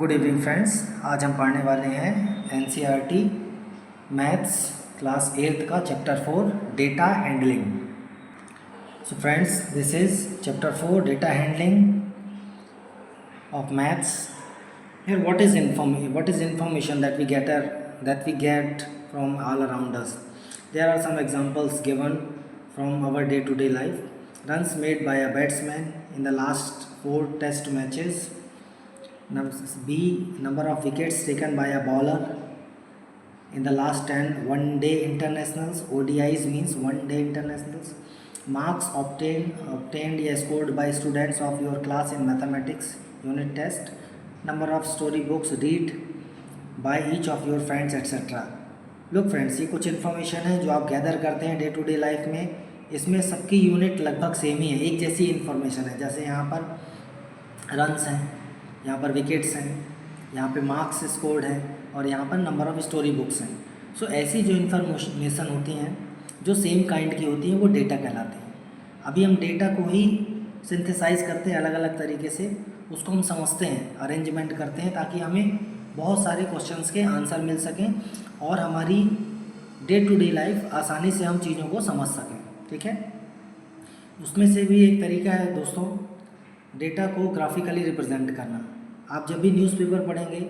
Good evening friends. आज हम पढ़ने वाले हैं एनसीईआरटी मैथ्स क्लास 8 का chapter 4 data handling. So friends, this is chapter 4 data handling of maths. Here what is information that we get from all around us. There are some examples given from our day to day life. Runs made by a batsman in the last 4 test matches. B, number of wickets taken by a bowler in the last 10 one day internationals. ODIs means one day internationals. Marks obtained या scored by students of your class in mathematics unit test. Number of story books read by each of your friends etc. Look friends, ये कुछ information है जो आप gather करते हैं day to day life में। इसमें सबकी यूनिट लगभग सेम ही है, एक जैसी इन्फॉर्मेशन है। जैसे यहाँ पर रन्स हैं, यहाँ पर विकेट्स हैं, यहाँ पे मार्क्स स्कोर्ड हैं और यहाँ पर नंबर ऑफ़ स्टोरी बुक्स हैं। सो ऐसी जो इन्फॉर्मेशन होती हैं जो सेम काइंड की होती हैं वो डेटा कहलाती हैं। अभी हम डेटा को ही सिंथेसाइज करते हैं अलग अलग तरीके से, उसको हम समझते हैं, अरेंजमेंट करते हैं ताकि हमें बहुत सारे क्वेश्चंस के आंसर मिल सकें और हमारी डे टू डे लाइफ आसानी से हम चीज़ों को समझ सकें। ठीक है, उसमें से भी एक तरीका है दोस्तों डेटा को ग्राफिकली रिप्रेजेंट करना। आप जब भी न्यूज़पेपर पढ़ेंगे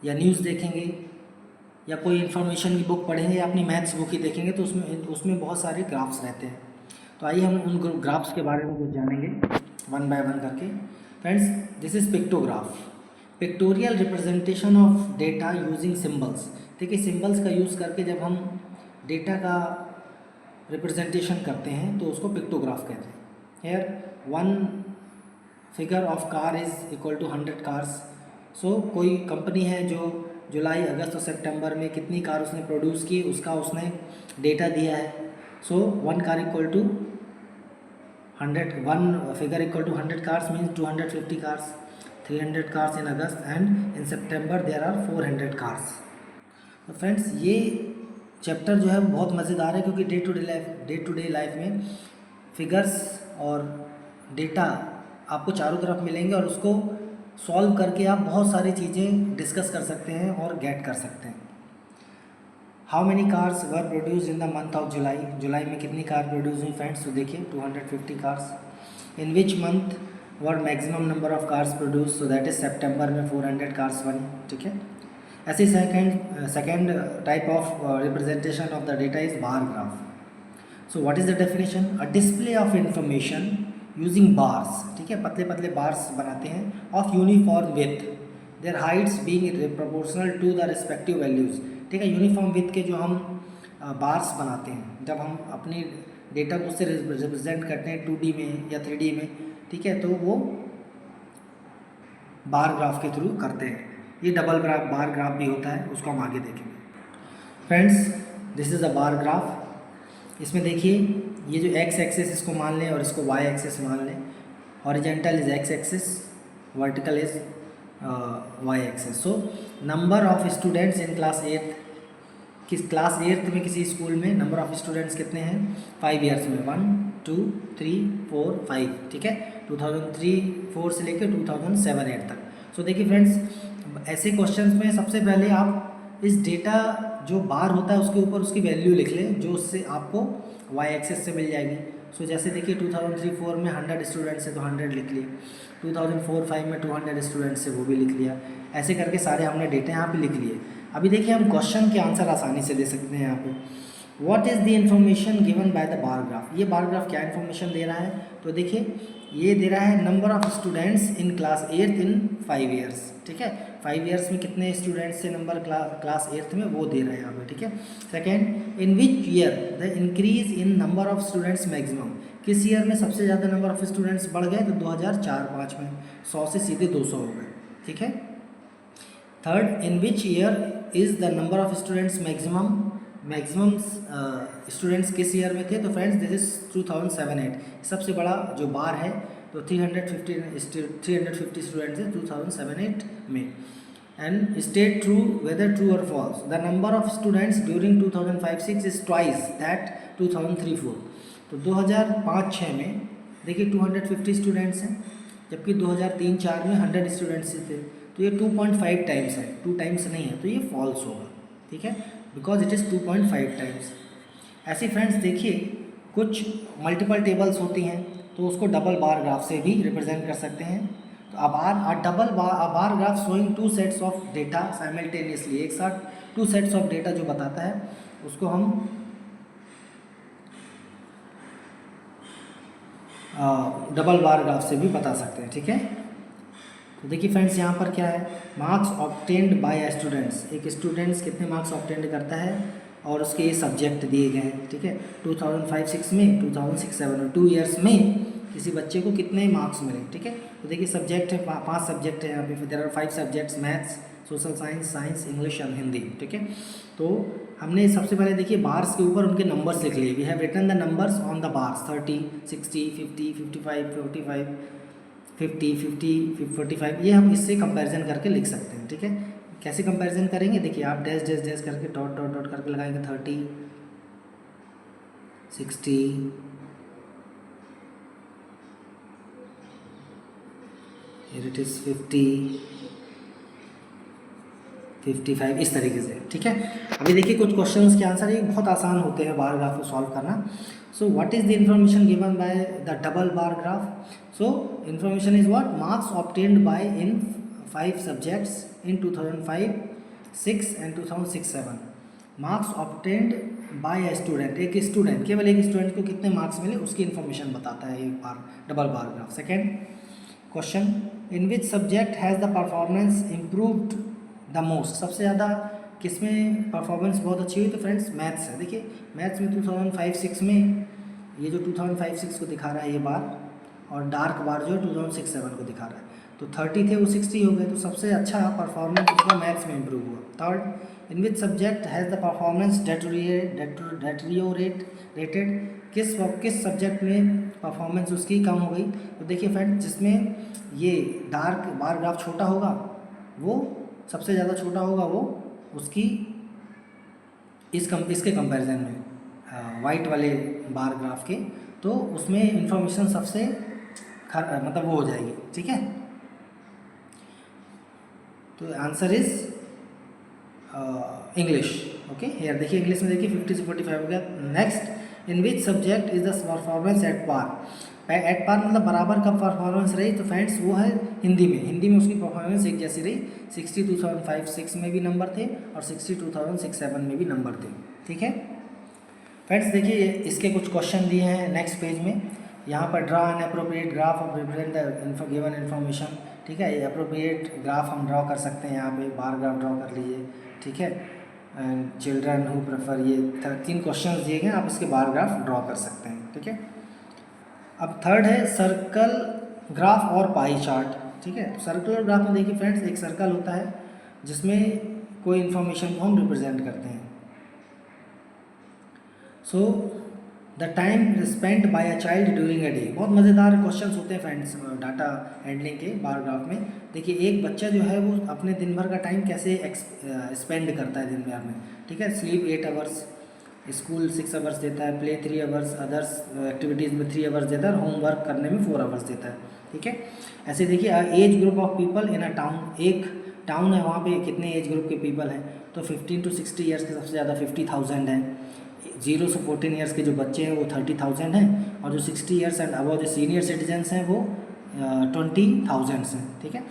या न्यूज़ देखेंगे या कोई इन्फॉर्मेशन की बुक पढ़ेंगे या अपनी मैथ्स बुक ही देखेंगे तो उसमें बहुत सारे ग्राफ्स रहते हैं। तो आइए हम उन ग्राफ्स के बारे में कुछ जानेंगे वन बाय वन करके। Friends, this is pictograph, pictorial representation of data using symbols. ठीक है, सिम्बल्स का यूज़ करके जब हम डेटा का रिप्रेजेंटेशन करते हैं तो उसको पिक्टोग्राफ कहते हैं। Here one figure of car is equal to 100 cars. So कोई कंपनी है जो जुलाई, अगस्त और सितंबर में कितनी कार उसने प्रोड्यूस की उसका उसने डेटा दिया है। So one car equal to 100, one figure equal to 100 cars means 250 cars, 300 cars in August and in September there are 400 cars. तो फ्रेंड्स, ये चैप्टर जो है वो बहुत मज़ेदार है क्योंकि डे टू डे लाइफ में फिगर्स और डेटा आपको चारों तरफ मिलेंगे और उसको सॉल्व करके आप बहुत सारी चीज़ें डिस्कस कर सकते हैं और गेट कर सकते हैं। How many cars were produce in the month of July, जुलाई में कितनी कार प्रोड्यूस हुई फ्रेंड्स? तो देखिए 250 cars. In which month were maximum number of cars produce? So that is सितंबर में 400 कार्स बनी। ठीक है, ऐसे second type of representation of the data is bar graph. So what is the definition? A display of information using bars. ठीक है, पतले पतले बार्स बनाते हैं of uniform with their heights being proportional to the respective values. ठीक है, uniform with के जो हम बार्स बनाते हैं जब हम अपनी डेटा को उससे रिप्रेजेंट करते हैं 2D में या 3D में, ठीक है, तो वो बार ग्राफ के थ्रू करते हैं। ये डबल बार ग्राफ भी होता है, उसको हम आगे देखेंगे। Friends, this is a bar graph. इसमें देखिए ये जो एक्स एक्सिस इसको मान लें और इसको वाई एक्सिस मान लें। Horizontal is X axis, vertical is Y axis. So number of students in class 8 में किसी स्कूल में नंबर ऑफ स्टूडेंट्स कितने हैं 5 ईयर्स में? 1 2 3 4 5। ठीक है, 2003-4 से लेकर 2007-8 तक। सो देखिए फ्रेंड्स, ऐसे क्वेश्चंस में सबसे पहले आप इस डेटा जो बार होता है उसके ऊपर उसकी वैल्यू लिख लें जो उससे आपको वाई एक्सिस से मिल जाएगी। सो जैसे देखिए 2003-4 में 100 स्टूडेंट्स है तो 100 लिख लिए, 2004-5 में 200 स्टूडेंट्स है वो भी लिख लिया। ऐसे करके सारे हमने डेटा यहाँ पे लिख लिए। अभी देखिए हम क्वेश्चन के आंसर आसानी से दे सकते हैं यहाँ पे। What is the information given by the bar graph? ये बार ग्राफ क्या इन्फॉर्मेशन दे रहा है? तो देखिए ये दे रहा है number of students in class 8 in 5 years. ठीक है, 5 ईयर्स में कितने स्टूडेंट्स से नंबर क्लास 8 में वो दे रहे हैं यहाँ पे। ठीक है, second, in which year the increase in number of students maximum? किस ईयर में सबसे ज़्यादा नंबर ऑफ स्टूडेंट्स बढ़ गए? तो 2004-5 में 100 से सीधे 200 हो गए। ठीक है, third, in which year is the number of students maximum students किस ईयर में थे? तो फ्रेंड्स, दिस इज 2007-8। सबसे बड़ा जो बार है तो 350 स्टूडेंट्स है 2007-8 में। And state true whether true और false, the number of students during 2005-6 is twice that 2003-4। तो 2005-6 में देखिए 250 स्टूडेंट्स हैं जबकि 2003-4 में 100 स्टूडेंट्स थे। तो ये 2.5 टाइम्स है, 2 टाइम्स नहीं है, तो ये फॉल्स होगा, ठीक है, बिकॉज इट इज़ 2.5 टाइम्स। ऐसे फ्रेंड्स देखिए कुछ मल्टीपल टेबल्स होती हैं तो उसको डबल बार ग्राफ से भी रिप्रेजेंट कर सकते हैं। तो a bar graph showing 2 sets of data simultaneously, एक साथ 2 सेट्स ऑफ डेटा जो बताता है उसको हम डबल बार ग्राफ से भी बता सकते हैं, ठीक है। तो देखिए फ्रेंड्स यहाँ पर क्या है, मार्क्स ऑब्टेन्ड बाय स्टूडेंट्स, एक स्टूडेंट्स कितने मार्क्स ऑब्टेन्ड करता है और उसके ये सब्जेक्ट दिए गए हैं, ठीक है। 2005-06 में, 2006-07 में 2 ईयर्स में किसी बच्चे को कितने मार्क्स मिले, ठीक है। तो देखिए सब्जेक्ट है, 5 सब्जेक्ट है यहाँ पे, there are 5 subjects, maths, social science, English and Hindi, ठीक है। तो हमने सबसे पहले देखिए बार्स के ऊपर उनके नंबर्स लिख लिए, we have written the numbers on the bars 30, 60, 50, 55, 45, 50, 50, 45, ये हम इससे कंपैरिजन करके लिख सकते हैं, ठीक है। कैसे कंपैरिजन करेंगे, देखिए आप डैश डैश डैश करके डॉट डॉट डॉट करके लगाएंगे 30, 60, here it is 50, 55, इस तरीके से, ठीक है। अभी देखिए कुछ क्वेश्चंस के आंसर ये बहुत आसान होते हैं बार ग्राफ को सॉल्व करना। सो what is the information given by the double bar graph? So information is what, marks obtained by in 5 subjects in 2005, 6 and 2006-07, marks obtained by a student, एक student, केवल एक स्टूडेंट को कितने marks मिले उसकी information बताता है एक बार double bar graph. Second question, in which subject has the performance improved the most, सबसे ज़्यादा किस में परफॉर्मेंस बहुत अच्छी हुई? तो फ्रेंड्स मैथ्स है। देखिए मैथ्स में 2005-06 में ये जो 2005-06 को दिखा रहा है ये बार, और डार्क बार जो है 2006-07 को दिखा रहा है, तो 30 थे वो 60 हो गए, तो सबसे अच्छा परफॉर्मेंस उसका मैथ्स में इम्प्रूव हुआ। Third, in which subject has the performance deteriorated, किस सब्जेक्ट में परफॉर्मेंस उसकी कम हो गई? तो देखिए फ्रेंड्स जिसमें ये डार्क बार ग्राफ छोटा होगा वो सबसे ज़्यादा छोटा होगा, वो उसकी इसके कंपैरिजन में वाइट वाले बार ग्राफ के, तो उसमें इंफॉर्मेशन सबसे मतलब वो हो जाएगी, ठीक है। तो आंसर इज इंग्लिश, ओके। यार देखिए इंग्लिश में देखिए 50 से 45 हो गया। Next, in which subject is the performance at par? At par मतलब बराबर का परफॉर्मेंस रही, तो फ्रेंड्स वो है हिंदी में, हिंदी में उसकी परफॉर्मेंस एक जैसी रही। 60 2005-06 में भी नंबर थे और 60 2006-07 में भी नंबर थे, ठीक है। फ्रेंड्स देखिए इसके कुछ क्वेश्चन दिए हैं नेक्स्ट पेज में, यहाँ पर draw an appropriate graph of represent the given information, ठीक है। ये अप्रोप्रिएट ग्राफ हम ड्रॉ कर सकते हैं, यहाँ पे बार ग्राफ ड्रॉ कर लीजिए, ठीक है। एंड चिल्ड्रन हु प्रेफर, ये 3 क्वेश्चन दिए गए, आप इसके बार ग्राफ ड्रॉ कर सकते हैं, ठीक है। अब थर्ड है सर्कल ग्राफ और पाई चार्ट, ठीक है। सर्कुलर ग्राफ में देखिए फ्रेंड्स एक सर्कल होता है जिसमें कोई इन्फॉर्मेशन को हम रिप्रेजेंट करते हैं। So the time spent by a child during a day, बहुत मज़ेदार क्वेश्चंस होते हैं फ्रेंड्स डाटा हैंडलिंग के बार ग्राफ में। देखिए एक बच्चा जो है वो अपने दिन भर का टाइम कैसे स्पेंड करता है दिन भर में, ठीक है। स्लीप 8 आवर्स, स्कूल 6 आवर्स देता है, प्ले 3 आवर्स, अदर्स एक्टिविटीज़ में 3 आवर्स देता है, और होमवर्क करने में 4 आवर्स देता है, ठीक है। ऐसे देखिए age group of people in a town, एक टाउन है वहाँ पे कितने एज ग्रुप के पीपल हैं? तो 15 to 60 ईयर्स के सबसे ज़्यादा 50,000 हैं, 0 से 14 ईयर्स के जो बच्चे हैं वो 30,000 हैं, और जो 60 ईयर्स एंड अबव जो सीनियर सिटीजन्स हैं वो 20,000 हैं, ठीक है।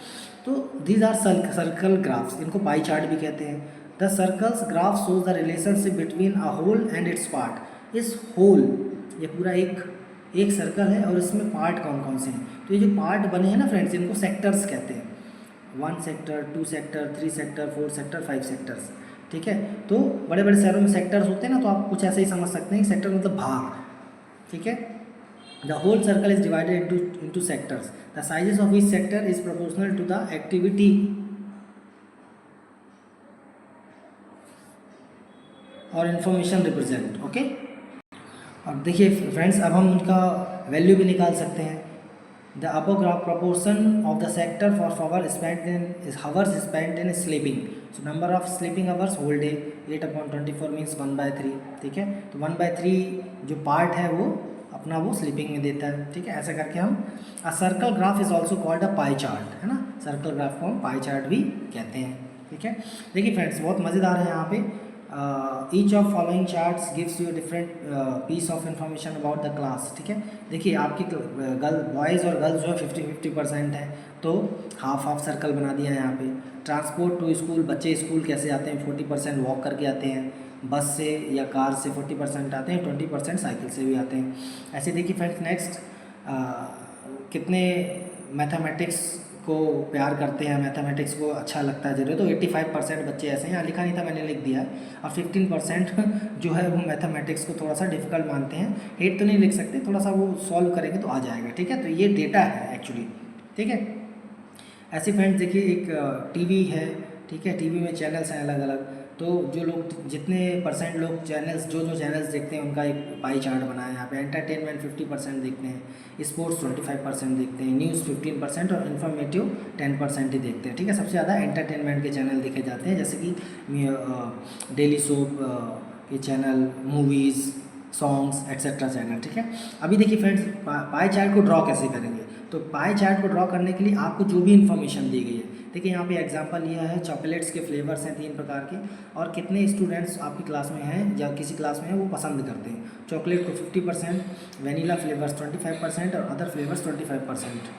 तो दीज आर सर्कल ग्राफ्स, इनको पाई चार्ट भी कहते हैं। The circles graph shows the relationship between a whole and its part. इस होल, ये पूरा एक सर्कल है और इसमें पार्ट कौन कौन से हैं? तो ये जो पार्ट बने हैं ना फ्रेंड्स, इनको सेक्टर्स कहते हैं। 1 sector, 2 sector, 3 sector, 4 sector, 5 sectors, ठीक है। तो बड़े बड़े शहरों में सेक्टर्स होते हैं ना, तो आप कुछ ऐसे ही समझ सकते हैं, सेक्टर मतलब भाग, ठीक है। The whole circle is divided into sectors, the sizes of each sector is proportional to the activity और इन्फॉर्मेशन रिप्रेजेंट, ओके। अब देखिए फ्रेंड्स अब हम उनका वैल्यू भी निकाल सकते हैं। The upper graph proportion of the sector for hours spent in sleeping, so number of sleeping hours whole day 8/24 means 1/3, ठीक है। तो 1/3 जो पार्ट है वो अपना वो स्लीपिंग में देता है, ठीक है। ऐसा करके हम a circle graph is also called a pie chart, है ना, सर्कल ग्राफ को हम पाई चार्ट भी कहते हैं, ठीक है। देखिए फ्रेंड्स, बहुत मज़ेदार है यहाँ पे। Each of following charts gives you different piece of information about the class, ठीक है। देखिए आपकी बॉयज़ और गर्ल्स जो है 50-50% है, तो हाफ हाफ सर्कल बना दिया है यहाँ पे। ट्रांसपोर्ट टू स्कूल, बच्चे स्कूल कैसे आते हैं, 40% वॉक करके आते हैं, बस से या कार से 40% आते हैं, 20% साइकिल से भी आते हैं। ऐसे देखिए फ्रेंड्स, नेक्स्ट कितने मैथमेटिक्स को प्यार करते हैं, मैथमेटिक्स को अच्छा लगता है जरूर, तो 85% बच्चे ऐसे हैं, यहाँ लिखा नहीं था मैंने लिख दिया है। और 15% जो है वो मैथमेटिक्स को थोड़ा सा डिफिकल्ट मानते हैं, 8 तो नहीं लिख सकते, थोड़ा सा वो सॉल्व करेंगे तो आ जाएगा, ठीक है। तो ये डेटा है एक्चुअली, ठीक है। ऐसे फ्रेंड्स देखिए, एक टीवी है, ठीक है, टीवी में चैनल्स हैं अलग अलग, तो जो लोग जितने परसेंट लोग चैनल्स जो चैनल्स देखते हैं उनका एक पाई चार्ट बनाया है यहाँ पे। एंटरटेनमेंट 50% देखते हैं, स्पोर्ट्स 25% देखते हैं, न्यूज़ 15% और इन्फॉर्मेटिव 10% ही देखते हैं, ठीक है। सबसे ज़्यादा एंटरटेनमेंट के चैनल देखे जाते हैं, जैसे कि डेली सोप के channel, movies, songs etcetera channel, ठीक है। अभी देखिए फ्रेंड्स, पाई चार्ट को ड्रॉ कैसे करेंगे। तो पाई चार्ट को ड्रॉ करने के लिए आपको जो भी इन्फॉर्मेशन दी गई है, देखिए यहाँ पे एग्जांपल लिया है, चॉकलेट्स के फ्लेवर्स हैं 3 प्रकार के, और कितने स्टूडेंट्स आपकी क्लास में हैं या किसी क्लास में हैं वो पसंद करते हैं। चॉकलेट को 50%, वेनीला फ्लेवर्स 25% और अदर फ्लेवर्स 25%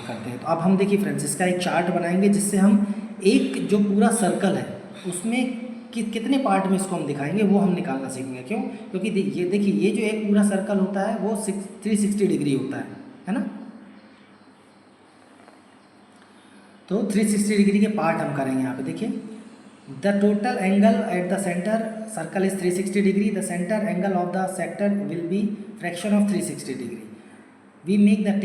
करते हैं। तो अब हम देखिए फ्रेंड्स, इसका एक चार्ट बनाएंगे जिससे हम एक जो पूरा सर्कल है उसमें कितने पार्ट में इसको हम दिखाएंगे वो हम निकालना सीखेंगे। क्यों? क्योंकि ये देखिए, ये जो एक पूरा सर्कल होता है वो 360 डिग्री होता है ना। तो 360 डिग्री के पार्ट हम करेंगे यहाँ पे। देखिए, the total angle at the centre circle is 360 degree, the centre angle of the sector will be fraction of 360 degree. We make the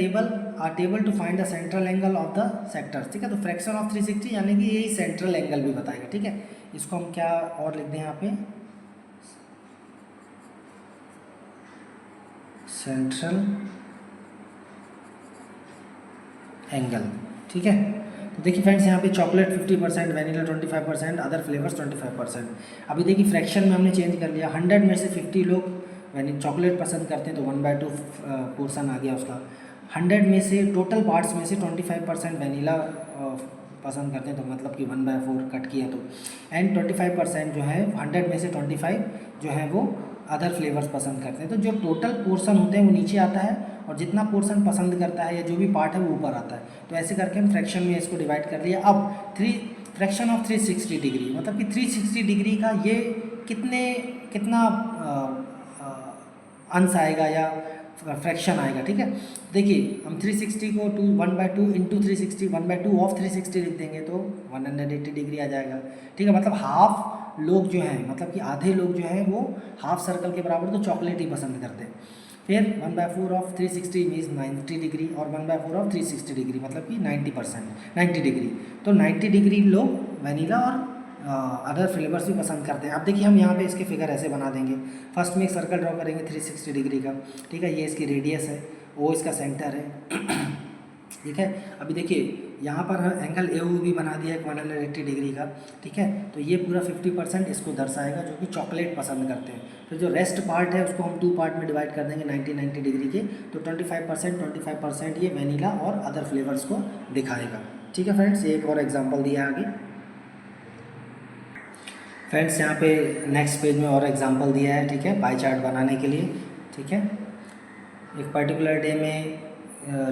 table to find the central angle of the sector, ठीक है। तो fraction of 360 यानी कि यही central angle भी बताएगा, ठीक है। इसको हम क्या और लिख दें यहाँ पे, सेंट्रल एंगल, ठीक है। तो देखिए फ्रेंड्स, यहाँ पे चॉकलेट 50%, वेनिला 25%, अदर फ्लेवर्स 25%। अभी देखिए फ्रैक्शन में हमने चेंज कर लिया, 100 में से 50 लोग चॉकलेट पसंद करते हैं तो 1/2 पोर्सन आ गया उसका। 100 में से टोटल पार्ट्स में से 25% वेनिला पसंद करते हैं तो मतलब कि 1/4 कट किया तो, एंड 25% जो है 100 में से 25 जो है वो अदर फ्लेवर्स पसंद करते हैं। तो जो टोटल पोर्शन होते हैं वो नीचे आता है और जितना पोर्शन पसंद करता है या जो भी पार्ट है वो ऊपर आता है। तो ऐसे करके हम फ्रैक्शन में इसको डिवाइड कर लिया। अब फ्रैक्शन ऑफ 360 डिग्री, मतलब कि 360 डिग्री का ये कितना अंश आएगा या फ्रैक्शन आएगा, ठीक है। देखिए हम 360 को 1/2 इंटू 360, 1/2 ऑफ 360 लिख देंगे तो 180 डिग्री आ जाएगा, ठीक है। मतलब हाफ लोग जो हैं, मतलब कि आधे लोग जो हैं वो हाफ सर्कल के बराबर तो चॉकलेट ही पसंद करते हैं। फिर 1/4 ऑफ 360 मीन्स 90 डिग्री और 1/4 ऑफ 360 डिग्री मतलब कि 90 डिग्री। तो 90 डिग्री लोग वनीला और अदर फ्लेवर्स भी पसंद करते हैं। अब देखिए हम यहाँ पे इसके फिगर ऐसे बना देंगे। फर्स्ट में एक सर्कल ड्रॉ करेंगे 360 डिग्री का, ठीक है। ये इसकी रेडियस है, ओ इसका सेंटर है, ठीक है। अभी देखिए यहाँ पर एंगल ए भी बना दिया है 180 डिग्री का, ठीक है। तो ये पूरा 50% इसको दर्शाएगा जो कि चॉकलेट पसंद करते हैं। फिर जो रेस्ट पार्ट है उसको हम 2 पार्ट में डिवाइड कर देंगे 90 डिग्री के, तो 25% ये वेनीला और अदर फ्लेवर्स को दिखाएगा, ठीक है फ्रेंड्स। ये एक और एग्जाम्पल दिया आगे। फ्रेंड्स यहाँ पे नेक्स्ट पेज में और एग्जांपल दिया है, ठीक है, पाई चार्ट बनाने के लिए, ठीक है। एक पर्टिकुलर डे में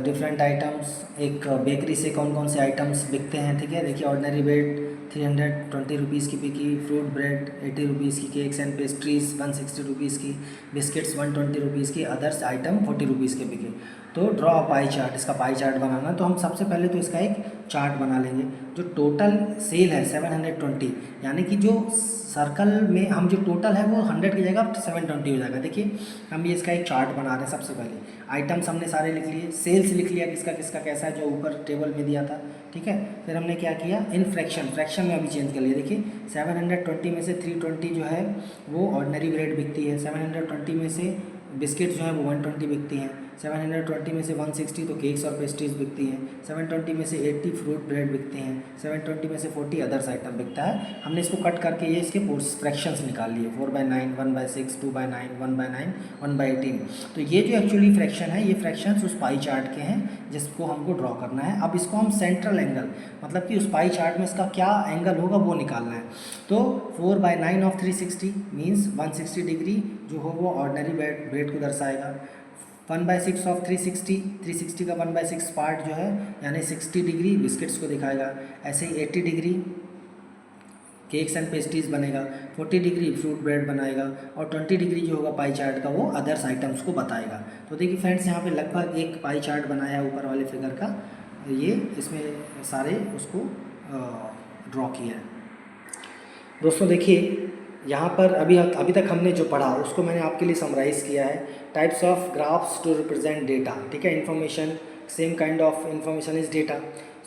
डिफरेंट आइटम्स, एक बेकरी से कौन कौन से आइटम्स बिकते हैं, ठीक है। देखिए ऑर्डिनरी ब्रेड 320 रुपीज़ की बिकी, फ्रूट ब्रेड 80 रुपीज़ की, केक्स एंड पेस्ट्रीज 160 रुपीज़ की, बिस्किट्स 120 रुपीज़ की, अदर्स आइटम 40 रुपीज़ के बिके। तो ड्रॉ पाई चार्ट, इसका पाई चार्ट बनाना, तो हम सबसे पहले तो इसका एक चार्ट बना लेंगे। जो टोटल सेल है 720, यानी कि जो सर्कल में हम जो टोटल है वो 100 की जगह 720 हो जाएगा। देखिए हम ये इसका एक चार्ट बना रहे हैं। सबसे पहले आइटम्स हमने सारे लिख लिए, सेल्स लिख लिया किसका किसका कैसा है जो ऊपर टेबल में दिया था, ठीक है। फिर हमने क्या किया, इन फ्रैक्शन में अभी चेंज कर लिया। देखिए 720 में से 320 जो है वो ऑर्डिनरी ब्रेड बिकती है, 720 में से बिस्किट जो है वो 120 बिकती हैं, 720 में से 160 तो केक्स और पेस्ट्रीज बिकती हैं, 720 में से 80 फ्रूट ब्रेड बिकते हैं, 720 में से 40 अदर्स आइटम बिकता है। हमने इसको कट करके ये इसके फ्रैक्शंस निकाल लिए, 4/9, 1/6, 2/9, 1/9, 1/18। तो ये जो एक्चुअली फ्रैक्शन है, ये फ्रैक्शंस उस पाई चार्ट के हैं जिसको हमको ड्रॉ करना है। अब इसको हम सेंट्रल एंगल, मतलब कि उस पाई चार्ट में इसका क्या एंगल होगा वो निकालना है। तो 4/9 ऑफ 360 मीन्स 160 डिग्री जो हो वो ऑर्डिनरी ब्रेड को दर्शाएगा। 1/6 ऑफ 360 का 1/6 पार्ट जो है यानी 60 डिग्री बिस्किट्स को दिखाएगा। ऐसे ही 80 डिग्री केक्स एंड पेस्ट्रीज बनेगा, 40 डिग्री फ्रूट ब्रेड बनाएगा और 20 डिग्री जो होगा पाई चार्ट का वो अदर्स आइटम्स को बताएगा। तो देखिए फ्रेंड्स, यहाँ पे लगभग एक पाई चार्ट बनाया है ऊपर वाले फिगर का, ये इसमें सारे उसको ड्रॉ किया है। दोस्तों देखिए यहाँ पर अभी तक हमने जो पढ़ा उसको मैंने आपके लिए समराइज़ किया है। Types of graphs to represent data, ठीक है। Information, same kind of information is data.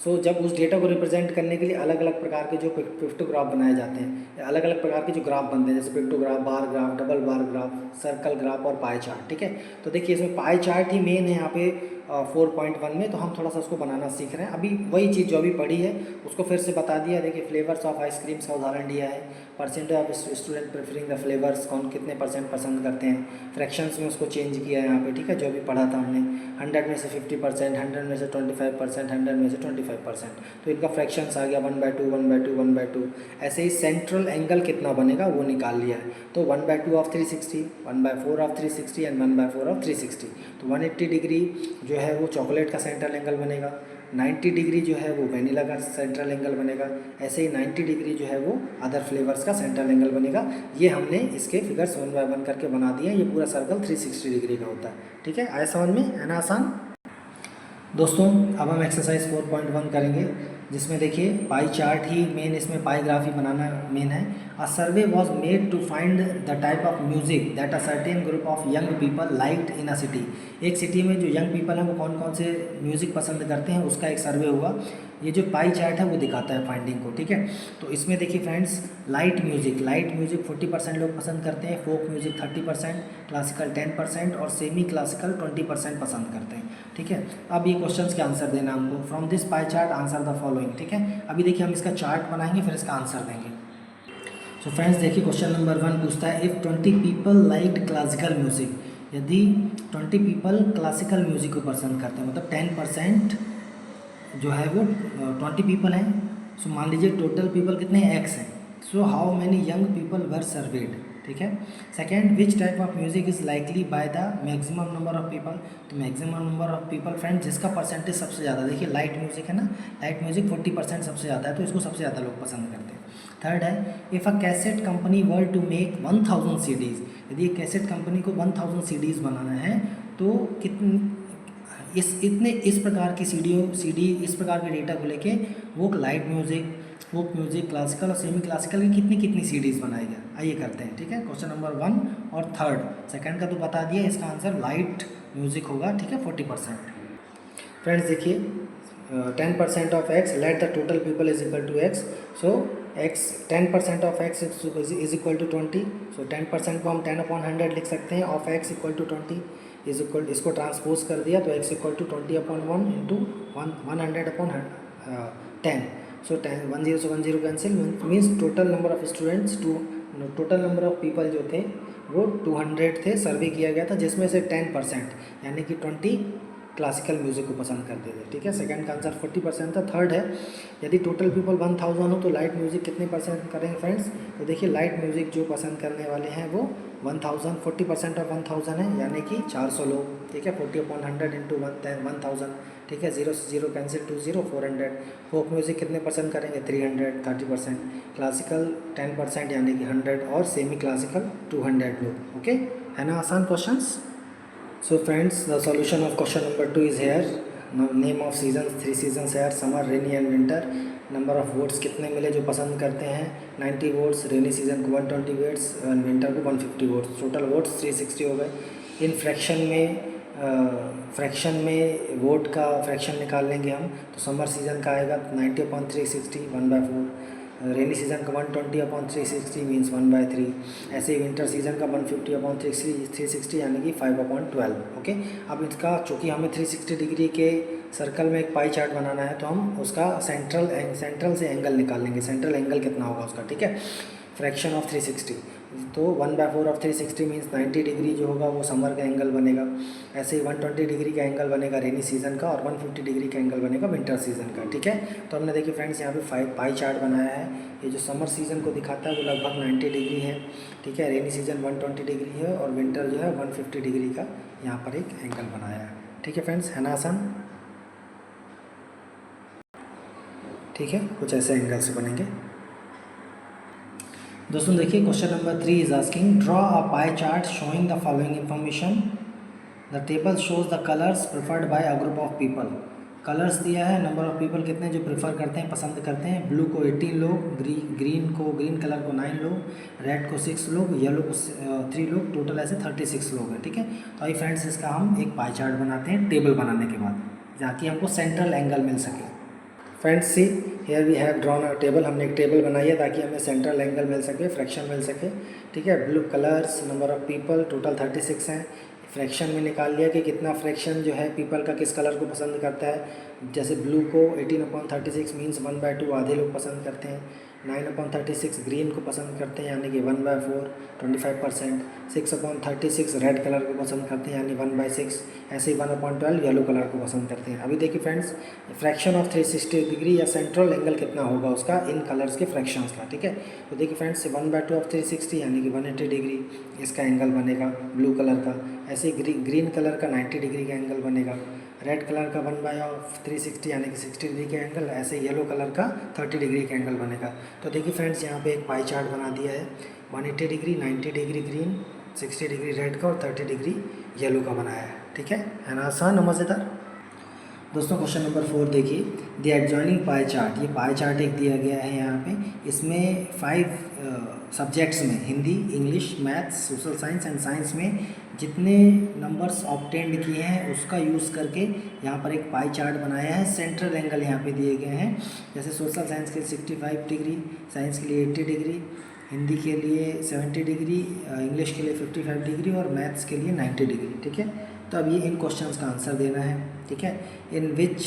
So जब उस डेटा को रिप्रेजेंट करने के लिए अलग अलग प्रकार के जो पिक्टोग्राफ बनाए जाते हैं, या अलग अलग प्रकार के जो ग्राफ बनते हैं, जैसे pictograph, bar graph, double bar graph, circle graph और पाई चार्ट, ठीक है। तो देखिए इसमें पाई चार्ट ही मेन है यहाँ पे 4.1 में, तो हम थोड़ा सा उसको बनाना सीख रहे हैं। अभी वही चीज़ जो अभी पढ़ी है उसको फिर से बता दिया। देखिए फ्लेवर्स ऑफ आइसक्रीम्स का उदाहरण दिया है, percentage of student preferring the flavours, कौन कितने परसेंट पसंद करते हैं। फ्रैक्शंस में उसको चेंज किया है यहाँ पे, ठीक है, जो अभी पढ़ा था हमने। 100 में से 50%, 100 में से 25%, 100 में से 25%, तो इनका फ्रैक्शंस आ गया 1/2, 1/2, 1/2। ऐसे ही सेंट्रल एंगल कितना बनेगा वो निकाल लिया है। तो 1/2 ऑफ 360, 1/4 ऑफ 360 एंड 1/4 ऑफ 360। तो 180 डिग्री जो है वो चॉकलेट का सेंट्रल एंगल बनेगा, 90 डिग्री जो है वो वेनिला का सेंट्रल एंगल बनेगा, ऐसे ही 90 डिग्री जो है वो अदर फ्लेवर्स का सेंट्रल एंगल बनेगा। ये हमने इसके फिगर्स 1 बाय 1 करके बना दिए। ये पूरा सर्कल 360 डिग्री का होता है, ठीक है। आया समझ में, है ना आसान। दोस्तों अब हम एक्सरसाइज 4.1 करेंगे, जिसमें देखिए पाई चार्ट ही मेन, इसमें पाई ग्राफ ही बनाना मेन है। A survey was made to find the type of music that a certain group of young people liked in a city. एक सिटी में जो यंग पीपल हैं वो कौन कौन से म्यूज़िक पसंद करते हैं उसका एक सर्वे हुआ। ये जो पाई चार्ट है वो दिखाता है फाइंडिंग को, ठीक है। तो इसमें देखिए फ्रेंड्स, लाइट म्यूजिक 40% लोग पसंद करते हैं, फोक म्यूजिक 30%, क्लासिकल 10% और सेमी क्लासिकल 20% पसंद करते हैं, ठीक है। अब ये क्वेश्चंस के आंसर देना हमको। From this pie chart answer the following, ठीक है। अभी देखिए हम इसका चार्ट बनाएंगे फिर इसका आंसर देंगे। सो फ्रेंड्स देखिए क्वेश्चन नंबर 1 पूछता है, if 20 people liked classical music, यदि 20 पीपल क्लासिकल म्यूजिक को पसंद करते हैं, मतलब 10% जो है वो 20 पीपल हैं। सो मान लीजिए टोटल पीपल कितने हैं, x हैं। So how many young people were surveyed, ठीक है। Second, which type of music is likely by the maximum number of people. तो maximum number of people friend जिसका परसेंटेज सबसे ज़्यादा, देखिए लाइट म्यूजिक है ना, लाइट म्यूजिक 40% सबसे ज़्यादा है, तो इसको सबसे ज़्यादा लोग पसंद करते हैं। थर्ड है, if a cassette company were to make 1000 CDs, यदि एक कैसेट कंपनी को 1000 CDs बनाना है तो इस प्रकार की CD इस प्रकार के डेटा को लेके वो light music, folk music, classical और सेमी क्लासिकल की कितनी CDs बनाएगा। आइए करते हैं, ठीक है। क्वेश्चन नंबर 1 और थर्ड, सेकंड का तो बता दिया, इसका आंसर लाइट म्यूज़िक होगा, ठीक है, 40%। फ्रेंड्स देखिए 10% of x, let the total people is equal to x। So x 10% of x is equal to 20। So 10% को हम 10/100 लिख सकते हैं, of x equal to 20 is equal, इसको ट्रांसपोज कर दिया तो x equal to 20/1 into 100/10। So 10 10 से 10 cancel, means total number of students total number of people जो थे वो 200 थे, सर्वे किया गया था, जिसमें से 10% यानी कि 20 क्लासिकल म्यूज़िक को पसंद करते थे, ठीक है। सेकंड का आंसर 40% था। थर्ड है, यदि टोटल पीपल 1000 हो तो लाइट म्यूज़िक कितने परसेंट करेंगे फ्रेंड्स। तो देखिए लाइट म्यूज़िक जो पसंद करने वाले हैं वो 1000, 40% ऑफ 1000 है यानी कि 400 लोग, ठीक है। 40/100 इंटू 1000, ठीक है। 0 से 0 कैंसिल, 2 0, 400। फोक म्यूज़िक कितने पसंद करेंगे, 300, 30%। क्लासिकल 10% यानी कि 100 और सेमी क्लासिकल 200 लोग, ओके, है ना आसान questions. So friends, the solution of question number 2 is here. Name of seasons, 3 seasons है, summer, rainy and winter. Number of votes कितने मिले जो पसंद करते हैं, 90 वोट्स, रेनी सीजन को 120 वोट्स, विंटर को 150 वोट्स। टोटल वोट्स 360 हो गए। इन फ्रैक्शन में वोट का फ्रैक्शन निकाल लेंगे हम, तो समर सीजन का आएगा 90/360, 1/4। रेनी सीजन का 120/360 मीन्स 1/3। ऐसे ही विंटर सीजन का 150/360 यानी कि 5/12। ओके, अब इसका चूँकि हमें 360 डिग्री के सर्कल में एक पाई चार्ट बनाना है तो हम उसका सेंट्रल से एंगल निकाल लेंगे। सेंट्रल एंगल कितना होगा उसका, ठीक है। फ्रैक्शन ऑफ 360, तो 1/4 ऑफ 360 मीन्स 90 डिग्री जो होगा वो समर का एंगल बनेगा। ऐसे ही 120 डिग्री का एंगल बनेगा रेनी सीजन का और 150 डिग्री का एंगल बनेगा विंटर सीजन का, ठीक है। तो हमने देखिए फ्रेंड्स यहाँ पे पाई चार्ट बनाया है। ये जो समर सीजन को दिखाता है वो लगभग 90 डिग्री है, ठीक है। रेनी सीजन 120 डिग्री है और विंटर जो है 150 डिग्री का यहाँ पर एक एंगल बनाया है, ठीक है फ्रेंड्स, है ना आसान। ठीक है, कुछ ऐसे एंगल से बनेंगे। दोस्तों देखिए question number 3 is asking draw a pie chart showing the following information. The table shows the colours preferred bye a group of people. Colours दिया है, नंबर ऑफ पीपल कितने जो प्रेफर करते हैं, पसंद करते हैं। ब्लू को 18 लोग, ग्रीन कलर को 9 लोग, रेड को 6 लोग, येलो को 3 लोग, टोटल ऐसे 36 लोग हैं, ठीक है। तो आइए फ्रेंड्स इसका हम एक पाई चार्ट बनाते हैं टेबल बनाने के बाद, ताकि हमको सेंट्रल एंगल मिल सके। Friends see here we have drawn a table, हमने एक टेबल बनाई है ताकि हमें सेंट्रल एंगल मिल सके, फ्रैक्शन मिल सके, ठीक है। Blue colours, number of people total 36 हैं। फ्रैक्शन में निकाल लिया कि कितना फ्रैक्शन जो है पीपल का किस कलर को पसंद करता है। जैसे ब्लू को 18/36 मीन्स 1/2 आधे लोग पसंद करते हैं। 9/36 ग्रीन को पसंद करते हैं यानी कि 1/4 25%। 6/36 रेड कलर को पसंद करते हैं यानी 1/6। ऐसे ही 1/12 येलो कलर को पसंद करते हैं। अभी देखिए फ्रेंड्स फ्रैक्शन ऑफ 360 डिग्री या सेंट्रल एंगल कितना होगा उसका इन कलर्स के फ्रैक्शंस का, ठीक है। तो देखिए फ्रेंड्स 1/2 ऑफ 360 यानी कि 180 डिग्री इसका एंगल बनेगा ब्लू कलर का। ऐसे ही ग्रीन कलर का 90 डिग्री का एंगल बनेगा। रेड कलर का 1/360 यानी कि 60 डिग्री का एंगल। ऐसे येलो कलर का 30 डिग्री का एंगल बनेगा। तो देखिए फ्रेंड्स यहाँ पे एक पाई चार्ट बना दिया है। 180 degree, 90 degree green, 60 degree red का और 30 डिग्री येलो का बनाया है, ठीक है ना आसान और मज़ेदार। दोस्तों क्वेश्चन नंबर 4 देखिए, द एडजॉइनिंग पाई चार्ट, ये पाई चार्ट एक दिया गया है यहाँ पे। इसमें 5 सब्जेक्ट्स में Hindi, English, maths, social science and science में जितने नंबर्स ऑब्टेंड किए हैं उसका यूज़ करके यहाँ पर एक पाई चार्ट बनाया है। सेंट्रल एंगल यहाँ पे दिए गए हैं। जैसे सोशल साइंस के लिए 65 डिग्री, साइंस के लिए 80 डिग्री, हिंदी के लिए 70 डिग्री, इंग्लिश के लिए 55 डिग्री और मैथ्स के लिए 90 डिग्री, ठीक है। तो अब ये इन क्वेश्चंस का आंसर देना है, ठीक है। In which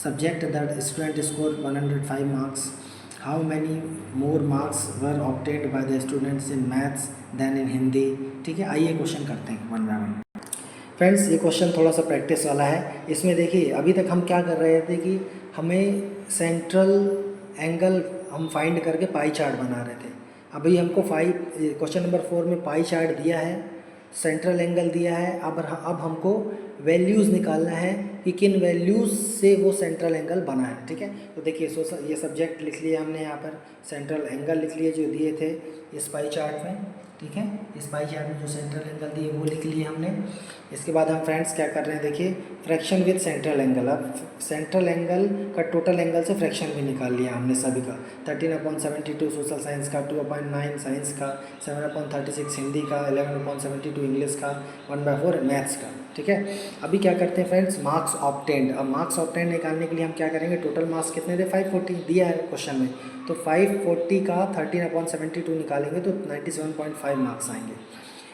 subject that student score 105 marks, how many more marks were obtained by the students in maths than in Hindi, ठीक है। आइए क्वेश्चन करते हैं वन बाय वन। फ्रेंड्स ये क्वेश्चन थोड़ा सा प्रैक्टिस वाला है। इसमें देखिए अभी तक हम क्या कर रहे थे कि हमें सेंट्रल एंगल हम फाइंड करके पाई चार्ट बना रहे थे। अभी हमको क्वेश्चन नंबर 4 में पाई चार्ट दिया है, सेंट्रल एंगल दिया है। अब हमको वैल्यूज़ निकालना है कि किन वैल्यूज़ से वो सेंट्रल एंगल बना है, ठीक है। तो देखिए ये सब्जेक्ट लिख लिया हमने, यहाँ पर सेंट्रल एंगल लिख लिए जो दिए थे इस पाई चार्ट में, ठीक है। इस पाई चार्ट में जो सेंट्रल एंगल दिए वो लिख लिए हमने। इसके बाद हम फ्रेंड्स क्या कर रहे हैं, देखिए फ्रैक्शन विद सेंट्रल एंगल। अब सेंट्रल एंगल का टोटल एंगल से फ्रैक्शन भी निकाल लिया हमने सभी का। 13/72 सोशल साइंस का, 2/9 साइंस का, 7/36 हिंदी का, 11/72 इंग्लिश का, 1/4 मैथ्स का, ठीक है। अभी क्या करते हैं फ्रेंड्स, मार्क्स ऑब्टेंड। अब मार्क्स ऑब्टेंड निकालने के लिए हम क्या करेंगे, टोटल मार्क्स कितने थे 540 दिया है क्वेश्चन में, तो 540 का 13/72 निकालेंगे तो 97.5 मार्क्स आएंगे।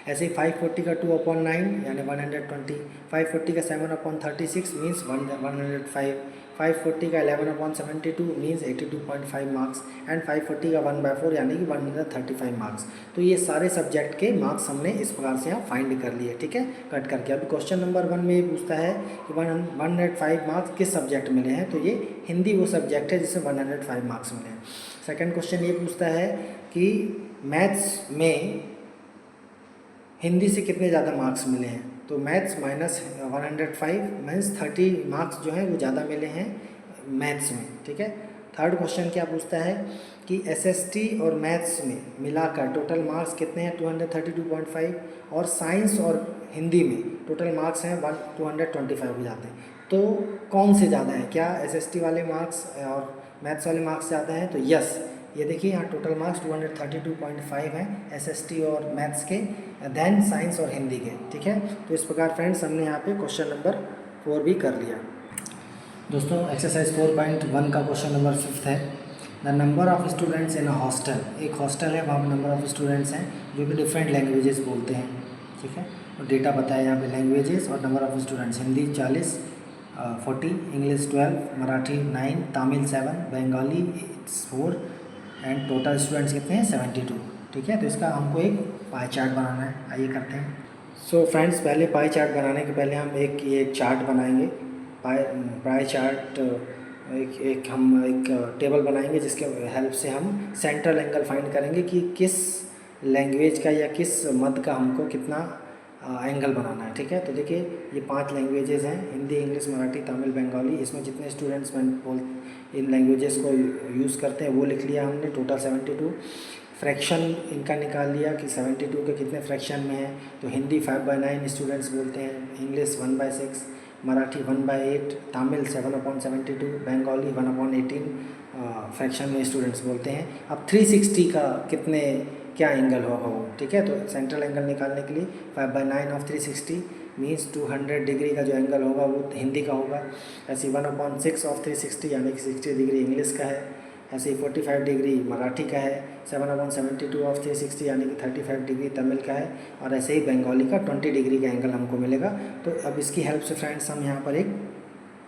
ऐसे ही 540 का 2/9 यानी 120, 540 का 7/36 मीन्स 105, 540 का 11/72 मीन्स 82.5 मार्क्स एंड 540 का 1/4 यानी कि 135 मार्क्स। तो ये सारे सब्जेक्ट के मार्क्स हमने इस प्रकार से यहाँ फाइंड कर लिए, ठीक है, कट करके। अभी क्वेश्चन नंबर 1 में ये पूछता है कि 105 मार्क्स किस सब्जेक्ट मिले हैं, तो ये हिंदी वो सब्जेक्ट है जिससे 105 मार्क्स मिले हैं। सेकेंड क्वेश्चन ये पूछता है कि मैथ्स में हिंदी से कितने ज़्यादा मार्क्स मिले हैं, तो मैथ्स -105 मीन्स 30 मार्क्स जो हैं वो ज़्यादा मिले हैं मैथ्स में, ठीक है। थर्ड क्वेश्चन क्या पूछता है कि एसएसटी और मैथ्स में मिलाकर टोटल मार्क्स कितने हैं 232.5 और साइंस और हिंदी में टोटल मार्क्स हैं 225 हो जाते हैं। तो कौन से ज़्यादा हैं, क्या एसएसटी वाले मार्क्स और मैथ्स वाले मार्क्स ज़्यादा हैं, तो यस, ये देखिए यहाँ टोटल मार्क्स 232.5 हैं एसएसटी और मैथ्स के, देन साइंस और हिंदी के, ठीक है। तो इस प्रकार फ्रेंड्स हमने यहाँ पे क्वेश्चन नंबर 4 भी कर लिया। दोस्तों एक्सरसाइज 4.1 का क्वेश्चन नंबर 5 है। The number of students in a hostel, एक हॉस्टल है वहाँ पर नंबर ऑफ़ स्टूडेंट्स हैं जो कि डिफरेंट लैंग्वेजेस बोलते हैं, ठीक है। और डेटा बताया यहाँ पे लैंग्वेजेस और number of students, Hindi 40, 40, English 12, Marathi 9, Tamil 7, Bengali 4 and total students कितने हैं 72, ठीक है। तो इसका हमको एक पाई चार्ट बनाना है, आइए करते हैं। सो फ्रेंड्स, पहले पाई चार्ट बनाने के पहले हम ये चार्ट बनाएंगे। पाई चार्ट हम एक टेबल बनाएंगे जिसके हेल्प से हम सेंट्रल एंगल फाइंड करेंगे कि किस लैंग्वेज का या किस मद का हमको कितना एंगल बनाना है, ठीक है। तो देखिए ये 5 लैंग्वेजेस हैं, हिंदी, इंग्लिश, मराठी, तमिल, बंगाली। इसमें जितने स्टूडेंट्स इन लैंग्वेजेस को यूज़ करते हैं वो लिख लिया हमने, टोटल 72। फ्रैक्शन इनका निकाल लिया कि 72 के कितने फ्रैक्शन में है। तो हिंदी 5/9 स्टूडेंट्स बोलते हैं, इंग्लिश 1/6, मराठी 1/8, तमिल 7/72, बंगाली 1/18 फ्रैक्शन में स्टूडेंट्स बोलते हैं। अब 360 का क्या एंगल होगा वो, ठीक है। तो सेंट्रल एंगल निकालने के लिए 5/9 ऑफ 360 मीन्स 200 डिग्री का जो एंगल होगा वो हिंदी का होगा। ऐसे 1/6 ऑफ 360 यानी कि 60 डिग्री इंग्लिश का है। ऐसे ही 45 डिग्री मराठी का है। 7/72 ऑफ 360 यानी कि 35 डिग्री तमिल का है। और ऐसे ही बंगाली का 20 डिग्री का एंगल हमको मिलेगा। तो अब इसकी हेल्प से फ्रेंड्स हम यहाँ पर एक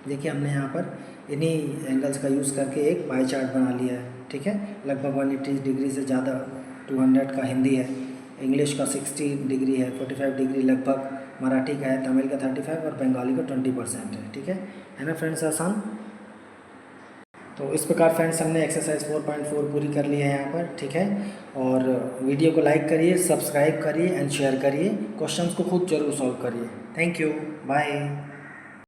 देखिए हमने यहाँ पर इन्हीं एंगल्स का यूज़ करके एक पाई चार्ट बना लिया है, ठीक है। लगभग 180 डिग्री से ज़्यादा 200 का हिंदी है, इंग्लिश का 60 डिग्री है, 45 डिग्री लगभग मराठी का है, तमिल का 35 और बंगाली का 20% है, ठीक है ना फ्रेंड्स, आसान। तो इस प्रकार फ्रेंड्स हमने एक्सरसाइज 4.4 पूरी कर ली है यहाँ पर, ठीक है। और वीडियो को लाइक करिए, सब्सक्राइब करिए एंड शेयर करिए, क्वेश्चंस को खुद जरूर सॉल्व करिए। Thank you, bye.